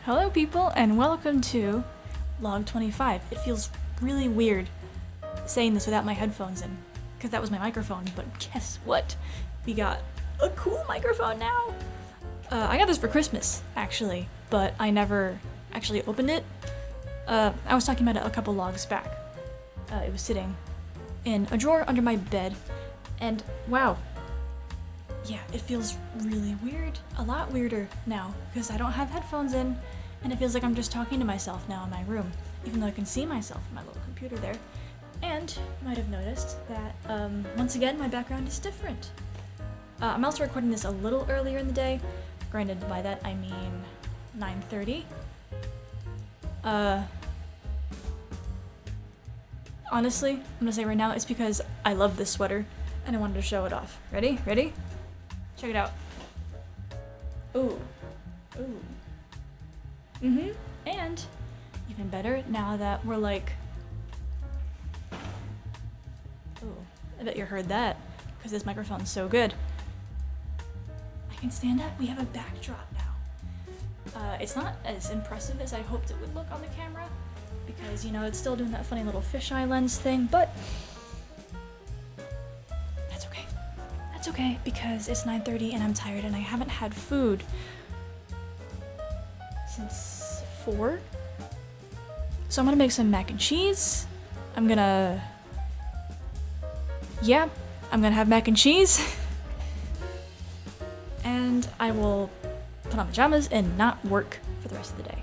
Hello people and welcome to Log 25. It feels really weird saying this without my headphones in, because that was my microphone, but guess what? We got a cool microphone now! I got this for Christmas, actually, but I never actually opened it. I was talking about it a couple logs back. It was sitting in a drawer under my bed, and wow. Yeah, it feels really weird. A lot weirder now, because I don't have headphones in, and it feels like I'm just talking to myself now in my room, even though I can see myself in my little computer there. And you might have noticed that, once again, my background is different. I'm also recording this a little earlier in the day. Granted, by that I mean 9:30. Honestly, I'm gonna say right now, it's because I love this sweater, and I wanted to show it off. Ready? Ready? Check it out. Ooh. Ooh. And even better, now that we're like... Ooh, I bet you heard that, because this microphone's so good. I can stand up. We have a backdrop now. It's not as impressive as I hoped it would look on the camera, because, you know, it's still doing that funny little fisheye lens thing, but... It's okay, because it's 9:30 and I'm tired and I haven't had food since 4. So I'm gonna make some mac and cheese. I'm gonna have mac and cheese. And I will put on pajamas and not work for the rest of the day.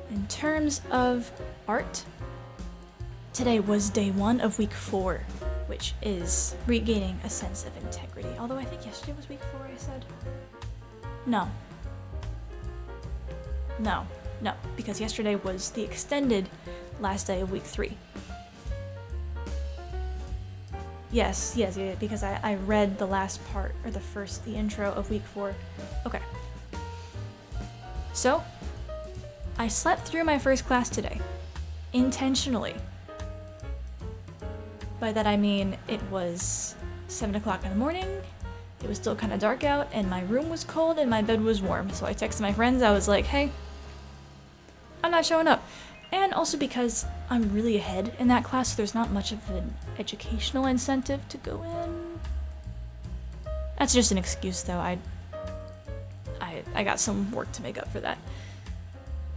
In terms of art, today was day 1 of week 4. Which is regaining a sense of integrity. Although I think yesterday was week 4, I said. No, because yesterday was the extended last day of week 3. Yes, because I read the last part, or the intro of week 4. Okay. So, I slept through my first class today. Intentionally. By that I mean it was 7 o'clock in the morning, it was still kind of dark out, and my room was cold and my bed was warm. So I texted my friends, I was like, hey, I'm not showing up. And also because I'm really ahead in that class, so there's not much of an educational incentive to go in. That's just an excuse though, I got some work to make up for that.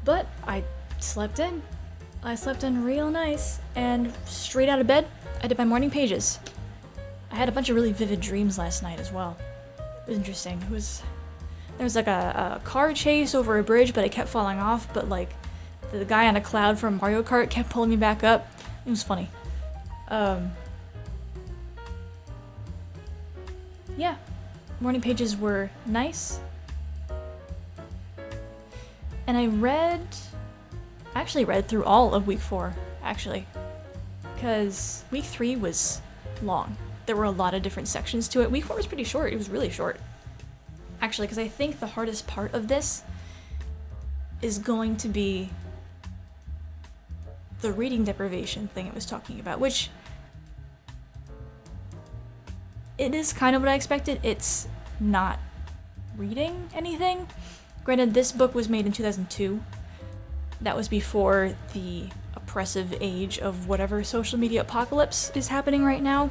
But I slept in. I slept in real nice, and straight out of bed, I did my morning pages. I had a bunch of really vivid dreams last night as well. It was interesting. There was like a car chase over a bridge, but it kept falling off, but like the guy on a cloud from Mario Kart kept pulling me back up. It was funny. Yeah, morning pages were nice. And I actually read through all of week 4, actually. Because week 3 was long. There were a lot of different sections to it. Week 4 was pretty short. It was really short. Actually, because I think the hardest part of this is going to be the reading deprivation thing it was talking about, which it is kind of what I expected. It's not reading anything. Granted, this book was made in 2002. That was before the oppressive age of whatever social media apocalypse is happening right now,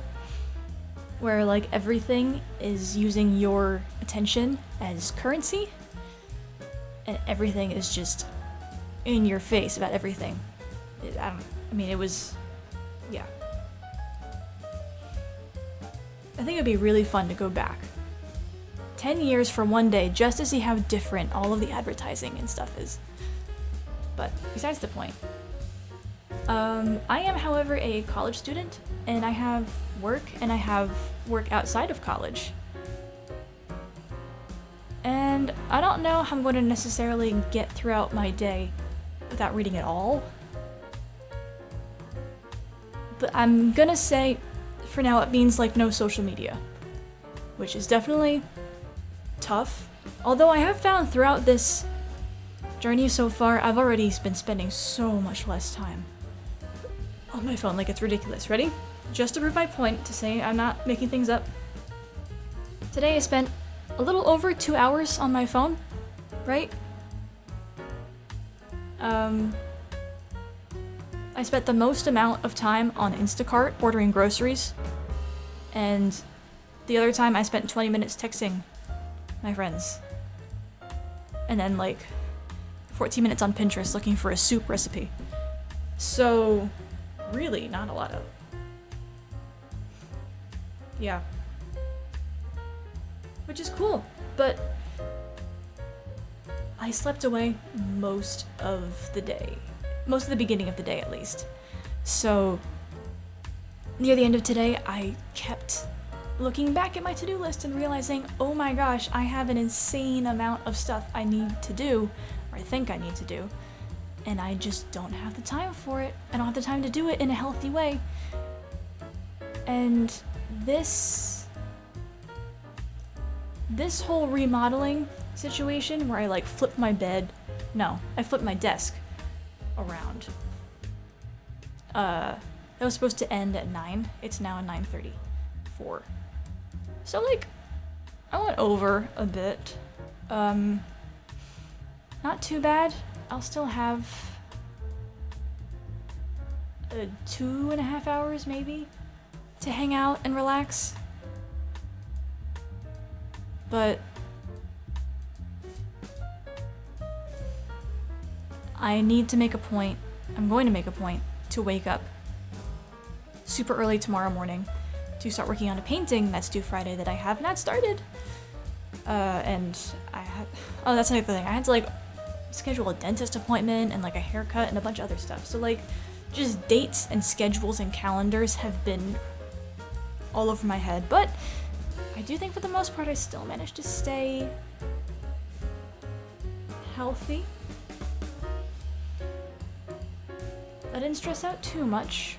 where like everything is using your attention as currency, and everything is just in your face about everything. It was, yeah. I think it'd be really fun to go back 10 years for one day just to see how different all of the advertising and stuff is. But besides the point. I am, however, a college student, and I have work outside of college. And I don't know how I'm going to necessarily get throughout my day without reading at all. But I'm gonna say, for now, it means like no social media, which is definitely tough. Although I have found throughout this journey so far, I've already been spending so much less time on my phone, like it's ridiculous. Ready? Just to prove my point, to say I'm not making things up. Today I spent a little over 2 hours on my phone. right? I spent the most amount of time on Instacart ordering groceries, and the other time I spent 20 minutes texting my friends. And then like 14 minutes on Pinterest looking for a soup recipe. So really not a lot of... Yeah. Which is cool, but I slept away most of the day. Most of the beginning of the day, at least. So near the end of today, I kept looking back at my to-do list and realizing, oh my gosh, I have an insane amount of stuff I need to do, or I think I need to do, and I just don't have the time for it. I don't have the time to do it in a healthy way. And this whole remodeling situation where I like flipped my bed, no, I flipped my desk around. That was supposed to end at 9. It's now 9:34. So like, I went over a bit. Not too bad. I'll still have 2.5 hours maybe to hang out and relax. But I need to make a point, I'm going to make a point to wake up super early tomorrow morning to start working on a painting that's due Friday that I have not started. And I had, oh, that's another thing. I had to like schedule a dentist appointment and like a haircut and a bunch of other stuff. So like just dates and schedules and calendars have been all over my head. But I do think for the most part I still managed to stay healthy. I didn't stress out too much.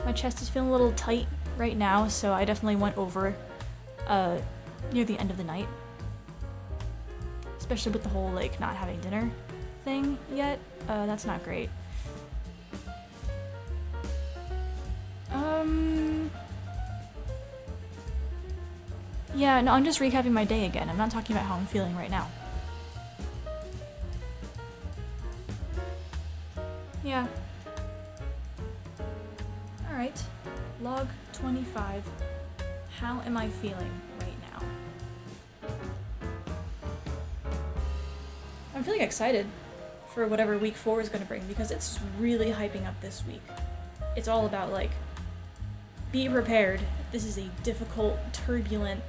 My chest is feeling a little tight right now, so I definitely went over near the end of the night. Especially with the whole like not having dinner thing yet. That's not great. Yeah, no, I'm just recapping my day again. I'm not talking about how I'm feeling right now. Yeah. Alright. Log 25. How am I feeling right now? I'm feeling excited for whatever week 4 is going to bring because it's really hyping up this week. It's all about like, be prepared. This is a difficult, turbulent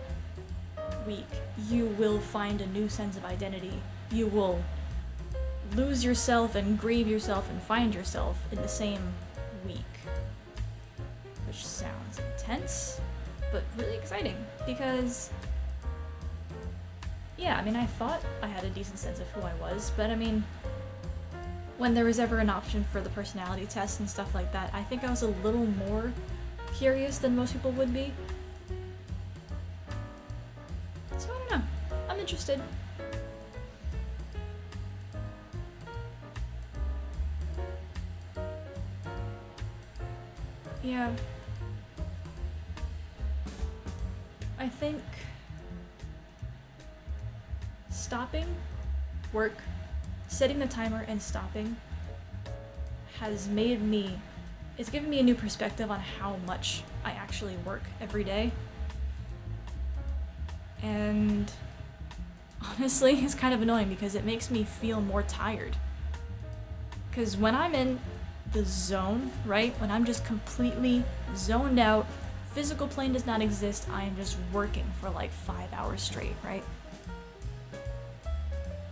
week. You will find a new sense of identity. You will lose yourself and grieve yourself and find yourself in the same week. Which sounds intense, but really exciting because, yeah, I mean, I thought I had a decent sense of who I was, but I mean, when there was ever an option for the personality test and stuff like that, I think I was a little more curious than most people would be. So I don't know. I'm interested. Yeah. I think stopping work, setting the timer and stopping has made me, it's given me a new perspective on how much I actually work every day. And honestly, it's kind of annoying because it makes me feel more tired. Because when I'm in the zone, right? When I'm just completely zoned out, physical plane does not exist, I am just working for like 5 hours straight, right?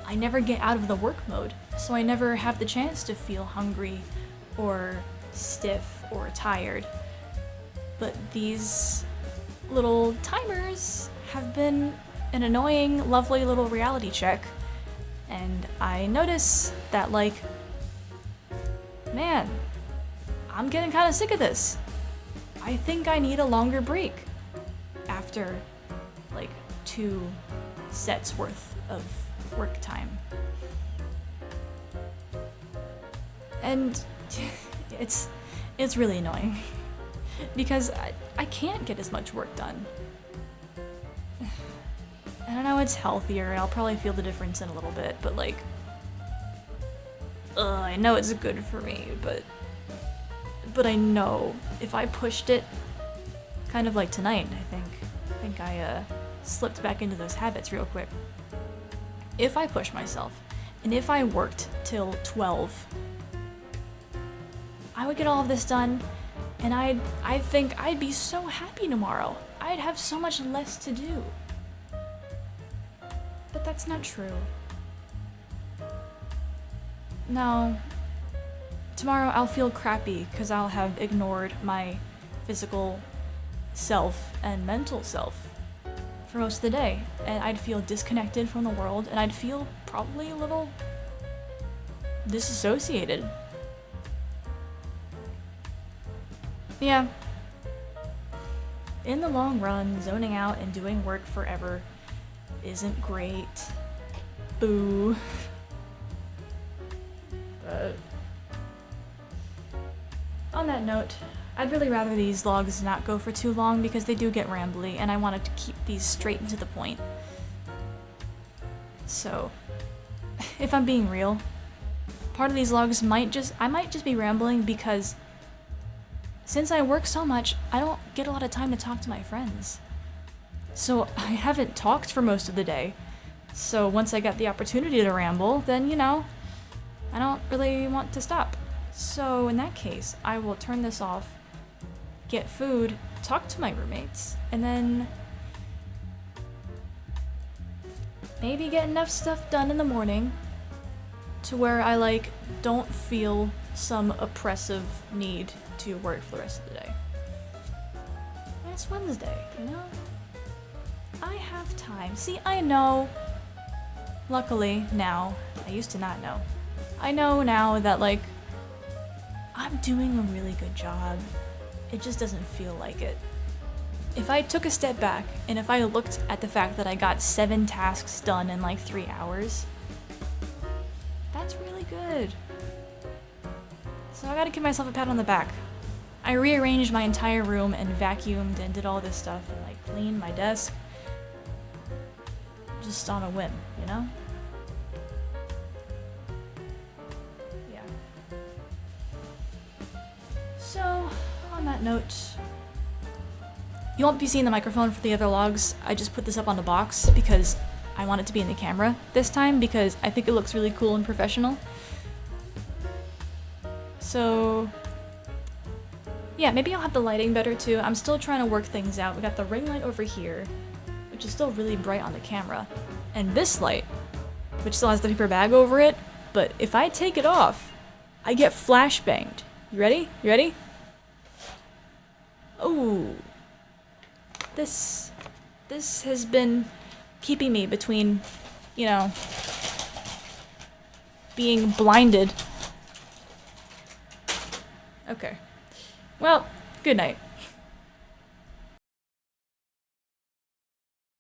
I never get out of the work mode, so I never have the chance to feel hungry or stiff or tired. But these little timers have been an annoying, lovely little reality check, and I notice that like, man, I'm getting kind of sick of this. I think I need a longer break after like 2 sets worth of work time. And it's really annoying because I can't get as much work done. And I know it's healthier, I'll probably feel the difference in a little bit, but like, I know it's good for me, but I know if I pushed it, kind of like tonight, I think I slipped back into those habits real quick. If I push myself, and if I worked till 12, I would get all of this done, and I think I'd be so happy tomorrow. I'd have so much less to do. But that's not true. No. Tomorrow I'll feel crappy because I'll have ignored my physical self and mental self for most of the day. And I'd feel disconnected from the world, and I'd feel probably a little disassociated. Yeah. In the long run, zoning out and doing work forever isn't great. Boo. But on that note, I'd really rather these vlogs not go for too long because they do get rambly, and I wanted to keep these straight and to the point. So, if I'm being real, part of these vlogs I might just be rambling because since I work so much, I don't get a lot of time to talk to my friends. So I haven't talked for most of the day. So once I got the opportunity to ramble, then, you know, I don't really want to stop. So in that case, I will turn this off, get food, talk to my roommates, and then maybe get enough stuff done in the morning to where I, like, don't feel some oppressive need to work for the rest of the day. And it's Wednesday, you know? I have time. See, I know, luckily now, I used to not know. I know now that, like, I'm doing a really good job. It just doesn't feel like it. If I took a step back, and if I looked at the fact that I got 7 tasks done in like 3 hours, that's really good. So I gotta give myself a pat on the back. I rearranged my entire room and vacuumed and did all this stuff and like cleaned my desk. Just on a whim, you know? Yeah. So, on that note, you won't be seeing the microphone for the other logs. I just put this up on the box because I want it to be in the camera this time because I think it looks really cool and professional. So, yeah, maybe I'll have the lighting better too. I'm still trying to work things out. We got the ring light over here, which is still really bright on the camera. And this light, which still has the paper bag over it, but if I take it off, I get flashbanged. You ready? You ready? Oh. This has been keeping me between, you know, being blinded. Okay. Well, good night.